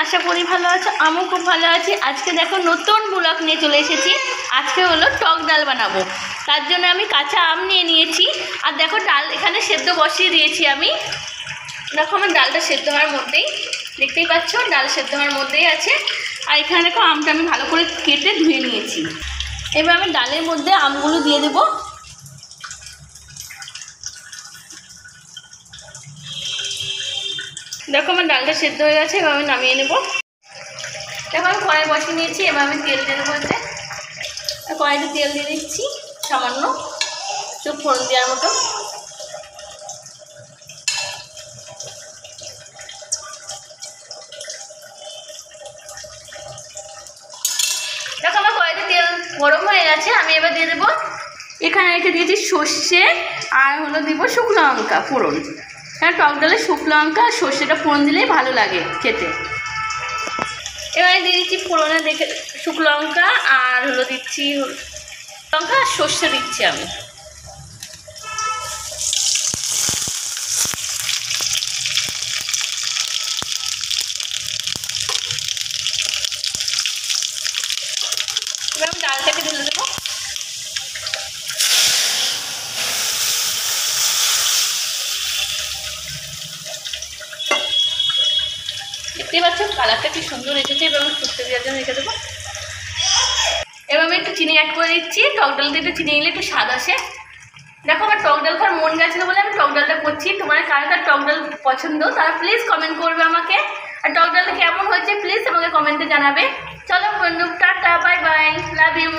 আশা করি ভালো আছো, আমিও খুব ভালো আছি। আজকে দেখো নতুন ব্লগ নিয়ে চলে এসেছি। আজকে হলো টক ডাল বানাবো। তার জন্য আমি কাঁচা আম নিয়ে নিয়েছি। আর দেখো ডাল এখানে সেদ্ধ বসিয়ে দিয়েছি আমি। দেখো আমার ডালটা সেদ্ধ হওয়ার মধ্যেই, দেখতেই পাচ্ছ ডাল সেদ্ধ হওয়ার মধ্যেই আছে। আর এখানে দেখো আমটা আমি ভালো করে কেটে ধুয়ে নিয়েছি। এবার আমি ডালের মধ্যে আমগুলো দিয়ে দেবো। দেখো আমার ডালটা সেদ্ধ হয়ে গেছে, এবার আমি নামিয়ে নেবো। দেখো আমি কড়াই বসিয়ে নিয়েছি, এবার আমি তেল দিয়ে দেবো। এতে কড়াইতে তেল দিয়ে দিচ্ছি সামান্য, চুপ ফোড়ন দেওয়ার মতো। দেখো আমার কড়াইতে তেল গরম হয়ে গেছে, আমি এবার দিয়ে দেবো। এখানে রেখে দিয়েছি সর্ষে আর হলো দিব শুকনো লঙ্কা ফোড়ন। হ্যাঁ, টক ডালে শুকনো লঙ্কা আর সর্ষেটা ফোড়ন দিলেই ভালো লাগে খেতে। এবারে দিয়ে দিচ্ছি ফোড়নে দেখে শুকনো লঙ্কা আর হলো দিচ্ছি লঙ্কা আর সর্ষে দিচ্ছি আমি। এবার আমি ডালটাকে ঢেলে দেবো। দেখতেই পাচ্ছ কালারটা কি সুন্দর এসেছে। এবার আমি ফুটতে দেওয়ার জন্য রেখে দেবো। এবার আমি একটু চিনি অ্যাড করে দিচ্ছি। টক ডাল দিয়ে একটু চিনি নিলে একটু স্বাদ আসে। দেখো আমার টক ডাল খাওয়ার মন গেছিলো বলে আমি টক ডালটা করছি। তোমার কার কার টক ডাল পছন্দ তারা প্লিজ কমেন্ট করবে আমাকে। আর টক ডালটা কেমন হয়েছে প্লিজ আমাকে কমেন্টে জানাবে। চলো বন্ধু, tata, bye bye, love you.